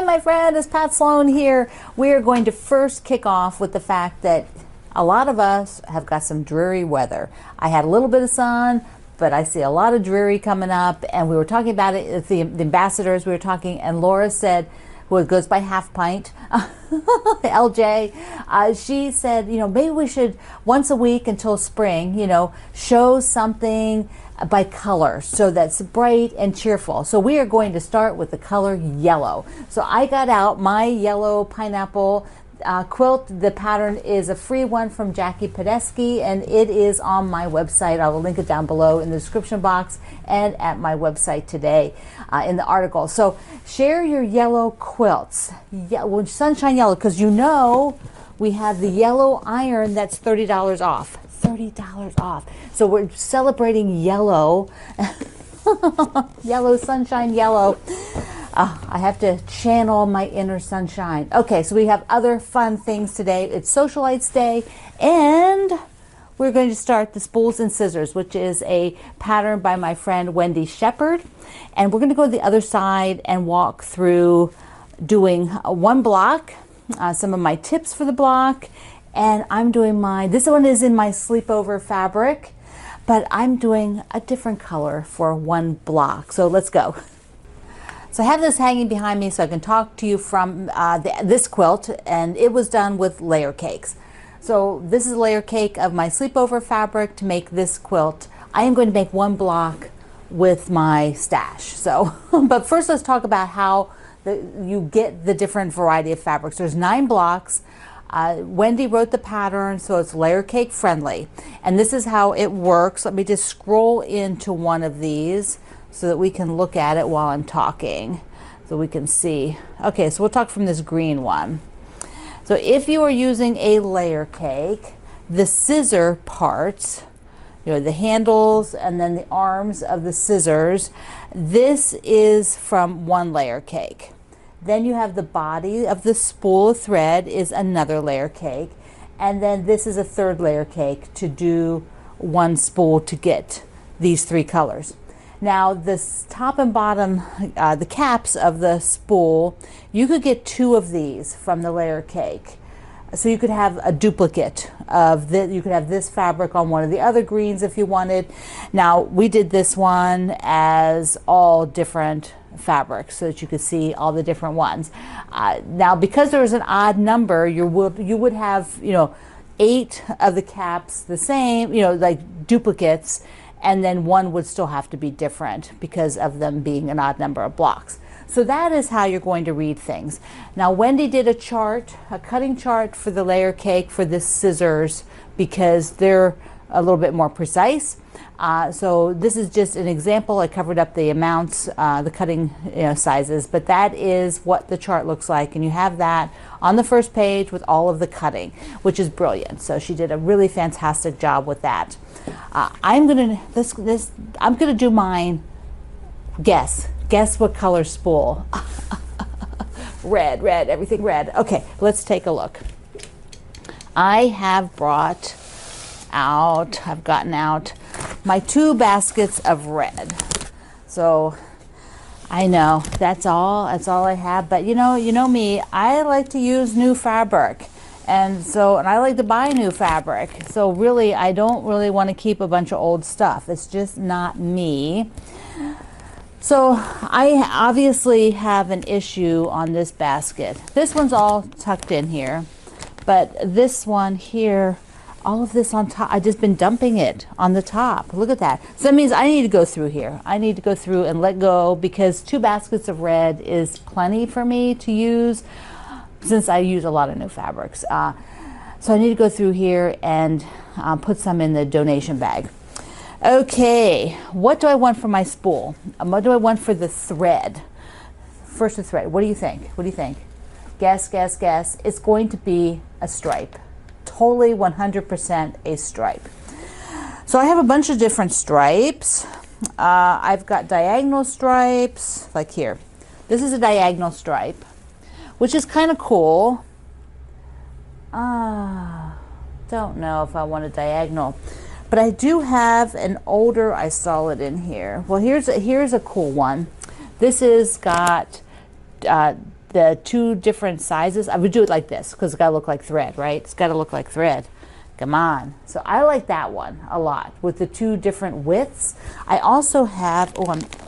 my friend, it's Pat Sloan here. We are going to first kick off with the fact that a lot of us have got some dreary weather. I had a little bit of sun, but I see a lot of dreary coming up, and we were talking about it at the ambassadors. We were talking, and Laura said, who goes by Half Pint, LJ, she said, you know, maybe we should once a week until spring, you know, show something by color so that's bright and cheerful. So we are going to start with the color yellow. So I got out my yellow pineapple quilt. The pattern is a free one from Jackie Podesky, and it is on my website. I will link it down below in the description box and at my website today in the article. So share your yellow quilts, sunshine yellow, because you know we have the yellow iron that's $30 off. $30 off. So we're celebrating yellow. Yellow, sunshine yellow. I have to channel my inner sunshine. Okay, so we have other fun things today. It's Socialites Day, and we're going to start the Spools and Scissors, which is a pattern by my friend Wendy Shepard. And we're going to go to the other side and walk through doing one block, some of my tips for the block. And I'm doing this one is in my sleepover fabric, but I'm doing a different color for one block. So let's go. So I have this hanging behind me so I can talk to you from this quilt, and it was done with layer cakes. So this is a layer cake of my sleepover fabric to make this quilt. I am going to make one block with my stash. So, but first let's talk about how you get the different variety of fabrics. There's 9 blocks. Wendy wrote the pattern, so it's layer cake friendly. And this is how it works. Let me just scroll into one of these so that we can look at it while I'm talking, so we can see. Okay, so we'll talk from this green one. So if you are using a layer cake, the scissor parts, you know, the handles and then the arms of the scissors, this is from one layer cake. Then you have the body of the spool of thread is another layer cake. And then this is a third layer cake to do one spool to get these 3 colors. Now this top and bottom, the caps of the spool, you could get 2 of these from the layer cake. So you could have a duplicate of this. You could have this fabric on one of the other greens if you wanted. Now we did this one as all different fabrics so that you could see all the different ones. Now because there was an odd number, you would have, you know, 8 of the caps the same, you know, like duplicates, and then one would still have to be different because of them being an odd number of blocks. So that is how you're going to read things. Now Wendy did a chart, a cutting chart for the layer cake for the scissors because they're a little bit more precise. So this is just an example. I covered up the amounts, the cutting sizes, but that is what the chart looks like, and you have that on the first page with all of the cutting, which is brilliant. So she did a really fantastic job with that. I'm gonna do mine. Guess what color spool? Red, everything red. Okay, let's take a look. I have I've gotten out my 2 baskets of red. So I know that's all I have, but you know me, I like to use new fabric. And I like to buy new fabric. So really, I don't really want to keep a bunch of old stuff. It's just not me. So I obviously have an issue on this basket. This one's all tucked in here, but this one here, all of this on top, I've just been dumping it on the top. Look at that. So that means I need to go through here. I need to go through and let go because 2 baskets of red is plenty for me to use since I use a lot of new fabrics. So I need to go through here and put some in the donation bag. Okay, what do I want for my spool? What do I want for the thread? First the thread, what do you think? What do you think? Guess. It's going to be a stripe. Totally 100% a stripe. So I have a bunch of different stripes. I've got diagonal stripes, like here. This is a diagonal stripe, which is kind of cool. Don't know if I want a diagonal, but I do have an older, I saw it in here. Well, here's a cool one. This is got the two different sizes. I would do it like this because it's got to look like thread, right? It's got to look like thread. Come on. So I like that one a lot with the two different widths. I also have,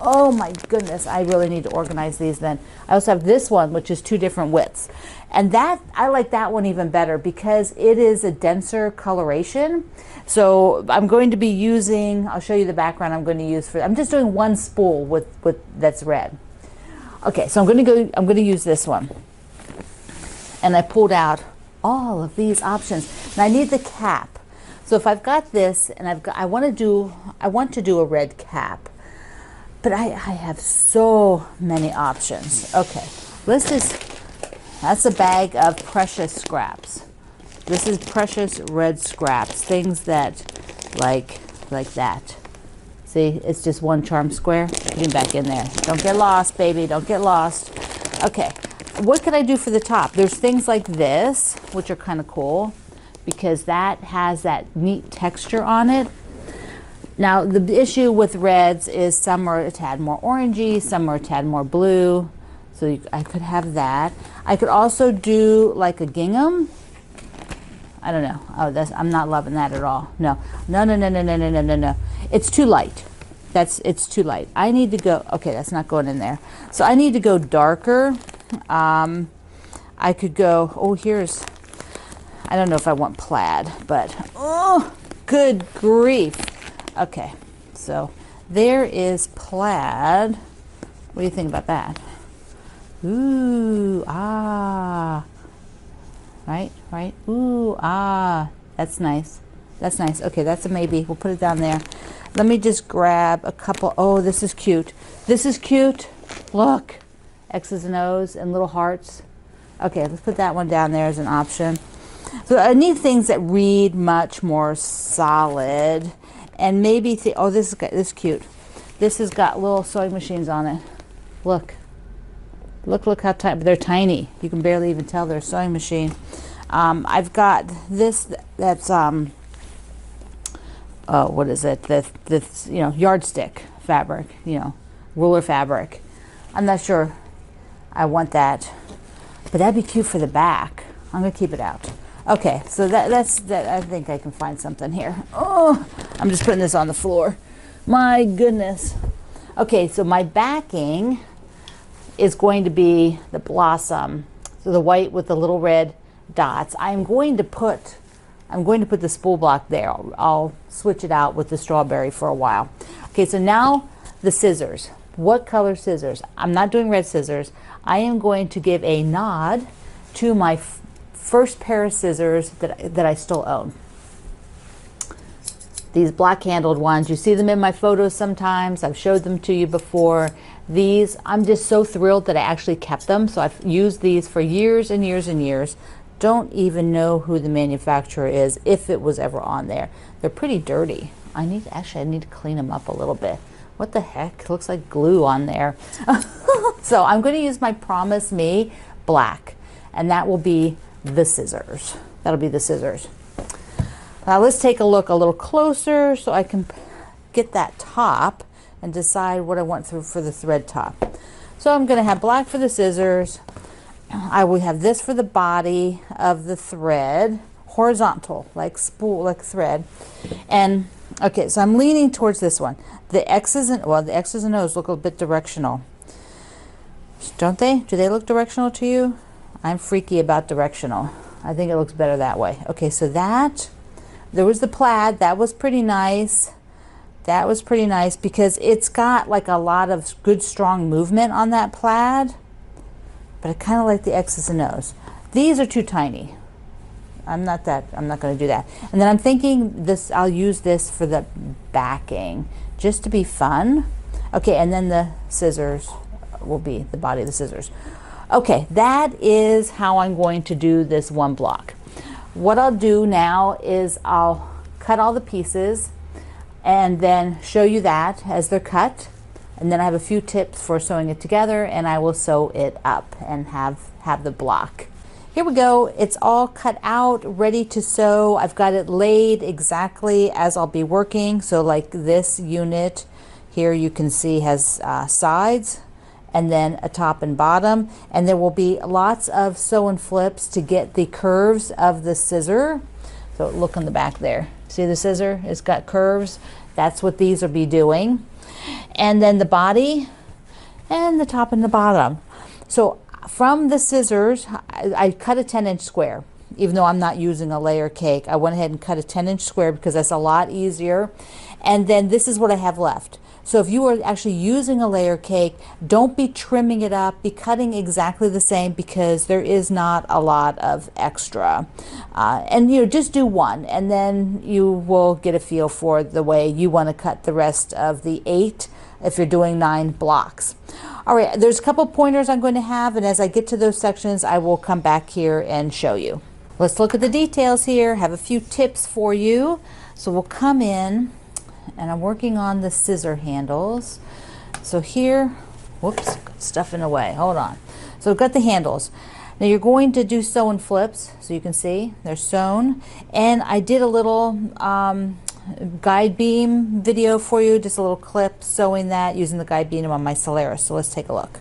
oh my goodness, I really need to organize these then. I also have this one, which is two different widths. And that, I like that one even better because it is a denser coloration. So I'm going to be using, I'll show you the background I'm going to use for, I'm just doing one spool with that's red. Okay, so I'm going to use this one. And I pulled out all of these options. And I need the cap. So if I've got this and I want to do a red cap. But I have so many options. Okay. That's a bag of precious scraps. This is precious red scraps, things that like that. See, it's just one charm square. Get him back in there. Don't get lost, baby. Don't get lost. Okay. What could I do for the top? There's things like this, which are kind of cool because that has that neat texture on it. Now, the issue with reds is some are a tad more orangey, some are a tad more blue. So I could have that. I could also do like a gingham. I don't know. Oh, I'm not loving that at all. No. It's too light. It's too light. I need to go, okay, that's not going in there. So I need to go darker. I could go, I don't know if I want plaid, but, oh, good grief. Okay, so there is plaid. What do you think about that? Ooh, ah. Right. Ooh, ah. That's nice. That's nice. Okay, that's a maybe. We'll put it down there. Let me just grab a couple. Oh, this is cute. This is cute. Look. X's and O's and little hearts. Okay, let's put that one down there as an option. So I need things that read much more solid. And maybe, this is cute. This has got little sewing machines on it. Look. Look how tiny, they're tiny. You can barely even tell they're a sewing machine. I've got this, that's, what is it? This, yardstick fabric, ruler fabric. I'm not sure I want that, but that'd be cute for the back. I'm gonna keep it out. Okay, so that's that. I think I can find something here. Oh, I'm just putting this on the floor. My goodness. Okay, so my backing is going to be the blossom. So the white with the little red dots. I'm going to put the spool block there. I'll switch it out with the strawberry for a while. Okay, so now the scissors. What color scissors? I'm not doing red scissors. I am going to give a nod to my first pair of scissors that I still own. These black handled ones, you see them in my photos sometimes. I've showed them to you before. These, I'm just so thrilled that I actually kept them. So I've used these for years and years and years. Don't even know who the manufacturer is, if it was ever on there. They're pretty dirty. I need to clean them up a little bit. What the heck? It looks like glue on there. So I'm going to use my Promise Me black, and that will be the scissors. That'll be the scissors. Now let's take a look a little closer so I can get that top and decide what I want for the thread top. So I'm going to have black for the scissors. I will have this for the body of the thread, horizontal, like spool, like thread. And okay, so I'm leaning towards this one. The X's and O's look a bit directional. Don't they? Do they look directional to you? I'm freaky about directional. I think it looks better that way. Okay, so there was the plaid. That was pretty nice. That was pretty nice because it's got like a lot of good strong movement on that plaid. But I kind of like the X's and O's. These are too tiny. I'm not going to do that. And then I'm thinking I'll use this for the backing just to be fun. Okay, and then the scissors will be the body of the scissors. Okay, that is how I'm going to do this one block. What I'll do now is I'll cut all the pieces and then show you that as they're cut. And then I have a few tips for sewing it together, and I will sew it up and have the block. Here we go. It's all cut out, ready to sew. I've got it laid exactly as I'll be working. So like this unit here, you can see has sides, and then a top and bottom, and there will be lots of sew and flips to get the curves of the scissor. So look on the back there, see the scissor, it's got curves. That's what these will be doing. And then the body and the top and the bottom. So from the scissors, I cut a 10-inch square. Even though I'm not using a layer cake, I went ahead and cut a 10-inch square because that's a lot easier. And then this is what I have left. So if you are actually using a layer cake, don't be trimming it up, be cutting exactly the same, because there is not a lot of extra. And you know, just do one, and then you will get a feel for the way you want to cut the rest of the 8 if you're doing 9 blocks. All right, there's a couple pointers I'm going to have, and as I get to those sections, I will come back here and show you. Let's look at the details here, have a few tips for you. So we'll come in, and I'm working on the scissor handles. So here, whoops, got stuff in the way, hold on. So I've got the handles. Now you're going to do sew and flips, so you can see they're sewn. And I did a little guide beam video for you, just a little clip sewing that using the guide beam on my Sewcialites. So let's take a look.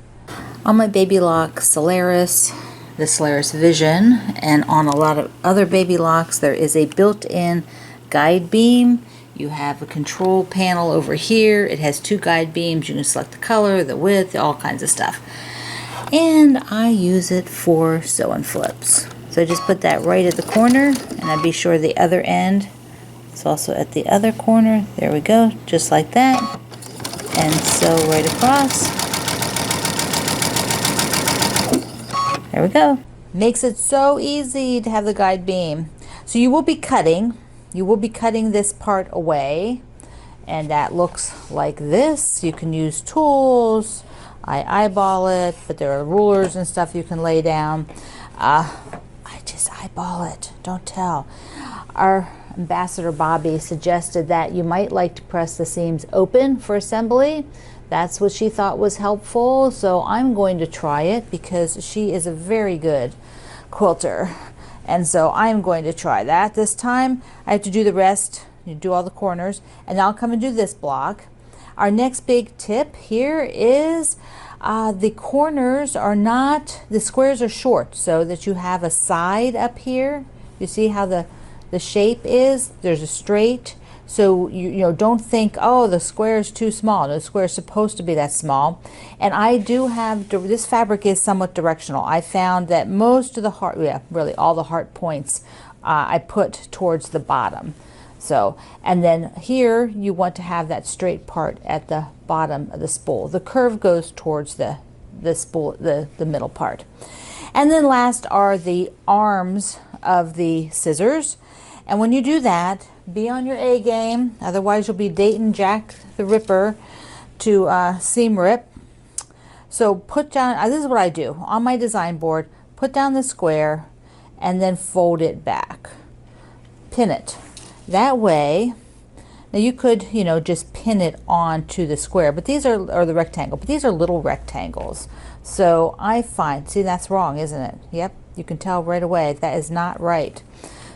On my Baby Lock Sewcialites, the Sewcialites Vision, and on a lot of other Baby Locks, there is a built-in guide beam. You have a control panel over here. It has 2 guide beams. You can select the color, the width, all kinds of stuff. And I use it for sew and flips. So I just put that right at the corner, and I be sure the other end is also at the other corner. There we go, just like that. And sew right across. There we go. Makes it so easy to have the guide beam. So you will be cutting this part away, and that looks like this. You can use tools. I eyeball it, but there are rulers and stuff you can lay down. I just eyeball it, don't tell. Our Ambassador Bobby suggested that you might like to press the seams open for assembly. That's what she thought was helpful, so I'm going to try it because she is a very good quilter. And so I'm going to try that this time. I have to do the rest, you do all the corners, and I'll come and do this block. Our next big tip here is the corners are not, the squares are short, so that you have a side up here. You see how the shape is? There's a straight. So you know, don't think, oh, the square is too small. No, the square is supposed to be that small. And I do have, this fabric is somewhat directional. I found that most of the heart, yeah, really all the heart points I put towards the bottom. So, and then here you want to have that straight part at the bottom of the spool. The curve goes towards the spool, the middle part. And then last are the arms of the scissors. And when you do that, be on your A game, otherwise you'll be dating Jack the Ripper to seam rip. So put down, this is what I do, on my design board, put down the square and then fold it back. Pin it. That way, now you could, you know, just pin it onto the square, but these are, or the rectangle, but these are little rectangles. So I find, see, that's wrong, isn't it? Yep, you can tell right away that is not right.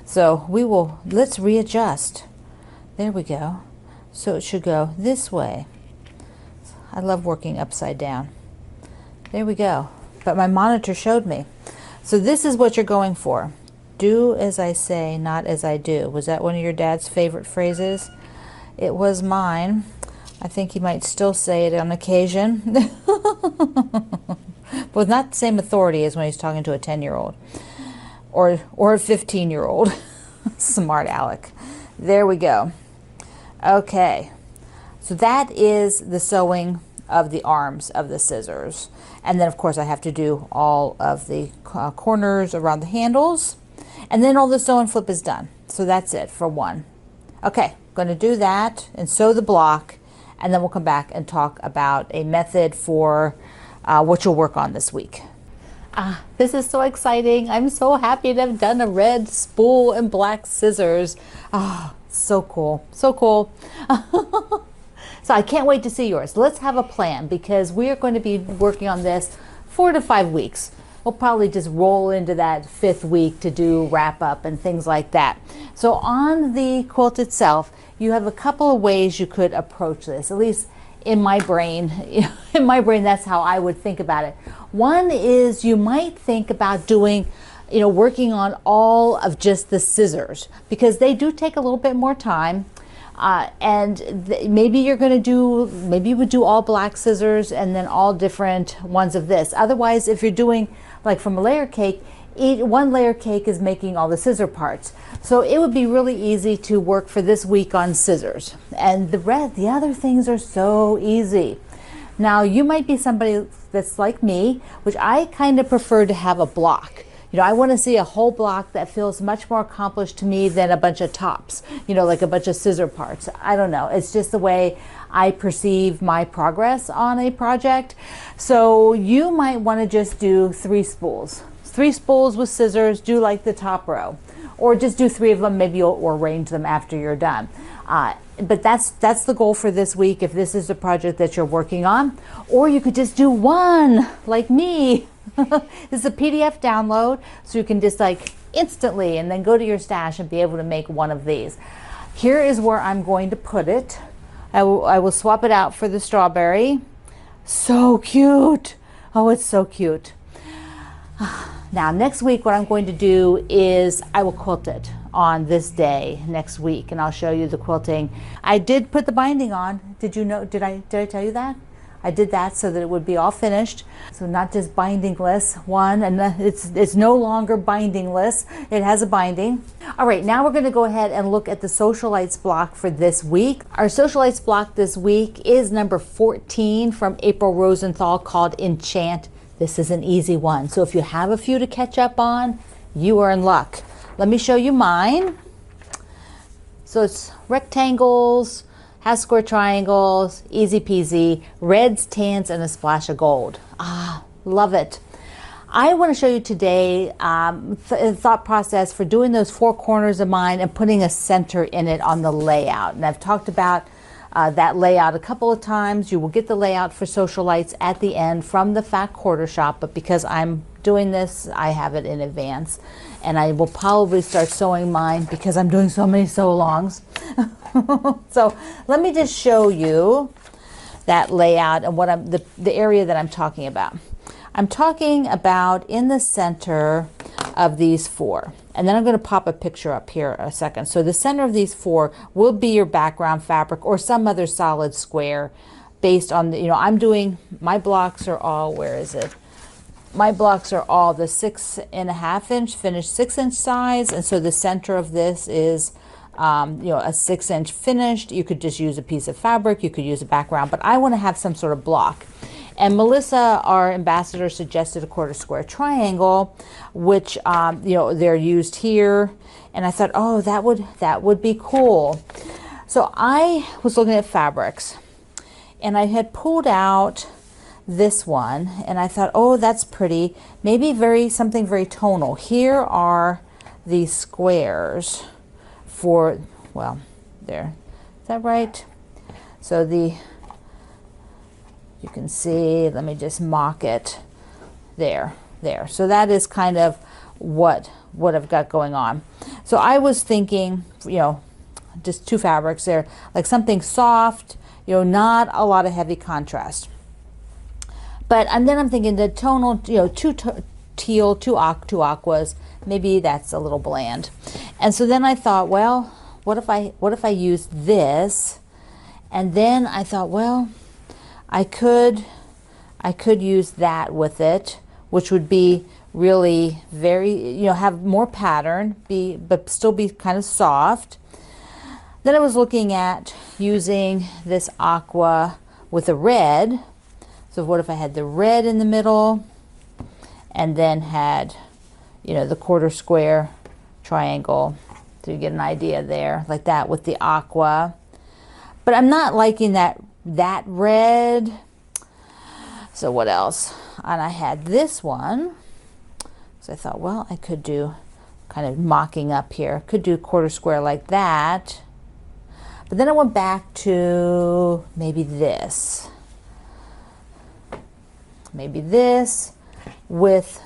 So we will, let's readjust. There we go. So it should go this way. I love working upside down. There we go. But my monitor showed me. So this is what you're going for. Do as I say, not as I do. Was that one of your dad's favorite phrases? It was mine. I think he might still say it on occasion. But with not the same authority as when he's talking to a 10-year-old. Or a 15-year-old. Smart Alec. There we go. Okay. So that is the sewing of the arms of the scissors. And then, of course, I have to do all of the corners around the handles. And then all the sew and flip is done. So that's it for one. Okay, I'm going to do that and sew the block. And then we'll come back and talk about a method for what you'll work on this week. This is so exciting. I'm so happy to have done a red spool and black scissors. So cool. So cool. So I can't wait to see yours. Let's have a plan because we are going to be working on this 4 to 5 weeks. We'll probably just roll into that 5th week to do wrap up and things like that. So on the quilt itself, you have a couple of ways you could approach this. At least in my brain. In my brain, that's how I would think about it. One is you might think about doing, working on all of just the scissors, because they do take a little bit more time. Maybe you're going to do, maybe you would do all black scissors and then all different ones of this. Otherwise, if you're doing like from a layer cake, one layer cake is making all the scissor parts. So it would be really easy to work for this week on scissors. And the other things are so easy. Now, you might be somebody that's like me, which I kind of prefer to have a block. I want to see a whole block that feels much more accomplished to me than a bunch of tops, like a bunch of scissor parts. I don't know. It's just the way I perceive my progress on a project. So you might want to just do 3 spools. 3 spools with scissors, do like the top row. Or just do 3 of them, maybe you'll arrange them after you're done. But that's the goal for this week if this is a project that you're working on. Or you could just do 1, like me. This is a PDF download, so you can just like instantly and then go to your stash and be able to make 1 of these. Here is where I'm going to put it. I will swap it out for the strawberry. So cute. Oh, it's so cute. Now, next week, what I'm going to do is I will quilt it on this day next week, and I'll show you the quilting. I did put the binding on. Did you know? Did I tell you that? I did that so that it would be all finished. So not just bindingless one, and it's no longer bindingless. It has a binding. All right, now we're going to go ahead and look at the Socialites block for this week. Our Socialites block this week is number 14 from April Rosenthal, called Enchant. This is an easy one. So if you have a few to catch up on, you are in luck. Let me show you mine. So it's rectangles, has square triangles, easy peasy, reds, tans, and a splash of gold. Ah, love it. I want to show you today thought process for doing those 4 corners of mine and putting a center in it on the layout. And I've talked about that layout a couple of times. You will get the layout for Socialites at the end from the Fat Quarter Shop, but because I'm doing this, I have it in advance. And I will probably start sewing mine because I'm doing so many sew-alongs. So let me just show you that layout and what the area that I'm talking about. I'm talking about in the center of these 4. And then I'm going to pop a picture up here a second. So the center of these 4 will be your background fabric or some other solid square based on the, I'm doing, my blocks are all, where is it? My blocks are all the 6.5 inch finished 6-inch size. And so the center of this is a 6-inch finished. You could just use a piece of fabric. You could use a background, but I want to have some sort of block. And Melissa, our ambassador, suggested a 1/4 square triangle, which they're used here. And I thought, oh, that would be cool. So I was looking at fabrics, and I had pulled out this one, and I thought, oh, that's pretty. Maybe something very tonal. Here are the squares for, well, there. Is that right? So you can see, let me just mock it. There. So that is kind of what I've got going on. So I was thinking, just 2 fabrics there, like something soft, not a lot of heavy contrast. And then I'm thinking the tonal, 2 teal, 2 aquas, maybe that's a little bland. And so then I thought, well, what if I use this? And then I thought, well, I could use that with it, which would be really very, have more pattern, but still be kind of soft. Then I was looking at using this aqua with a red. So what if I had the red in the middle and then had, the 1/4 square triangle, so you get an idea there, like that with the aqua. But I'm not liking that red. So what else? And I had this one. So I thought, well, I could do kind of mocking up here. Could do 1/4 square like that. But then I went back to maybe this. Maybe this with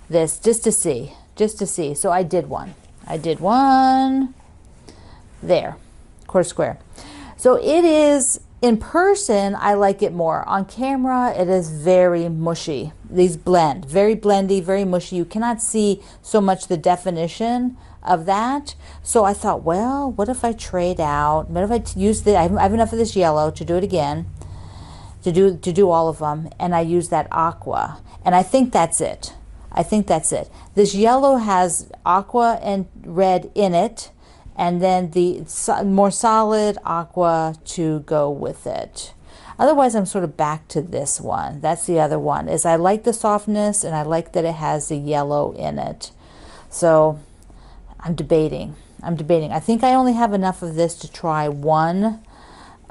this, just to see. So I did one there, 1/4 square. So it is In person, I like it more. On camera, it is very mushy. These blend, very blendy, very mushy. You cannot see so much the definition of that. So I thought, well, what if I trade out? What if I use I have enough of this yellow to do it again, to do all of them, and I use that aqua. And I think that's it. I think that's it. This yellow has aqua and red in it, and then the more solid aqua to go with it. Otherwise, I'm sort of back to this one. That's the other one, is I like the softness and I like that it has the yellow in it. So I'm debating. I think I only have enough of this to try one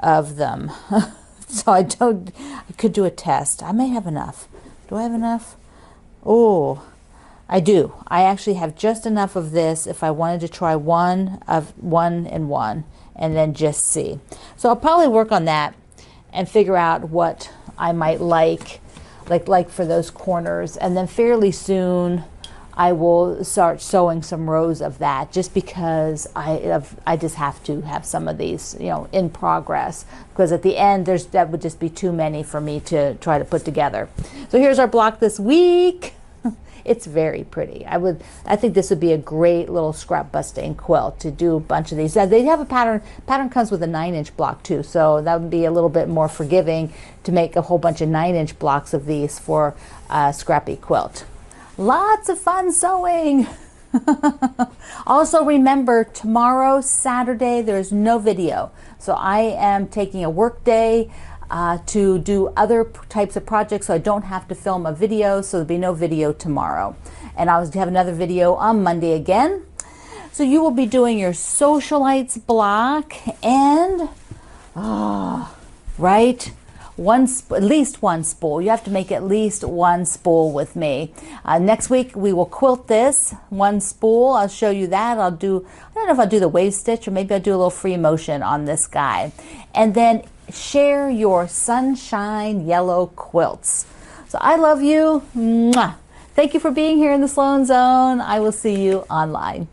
of them. So I could do a test. I may have enough. Do I have enough? Oh, I do. I actually have just enough of this if I wanted to try one and then just see. So I'll probably work on that and figure out what I might like for those corners, and then fairly soon I will start sewing some rows of that, just because I just have to have some of these, you know, in progress, because at the end that would just be too many for me to try to put together. So here's our block this week. It's very pretty. I think this would be a great little scrap busting quilt to do a bunch of these. They have a pattern. Pattern comes with a 9-inch block too, so that would be a little bit more forgiving to make a whole bunch of 9-inch blocks of these for a scrappy quilt. Lots of fun sewing. Also remember, tomorrow, Saturday, there's no video. So I am taking a work day to do other types of projects, so I don't have to film a video, so there'll be no video tomorrow. And I'll have another video on Monday again. So you will be doing your Socialites block, and right, at least one spool. You have to make at least one spool with me. Next week we will quilt this one spool. I'll show you that. I don't know if I'll do the wave stitch, or maybe I'll do a little free motion on this guy. And then share your sunshine yellow quilts. So I love you. Mwah. Thank you for being here in the Sloan Zone. I will see you online.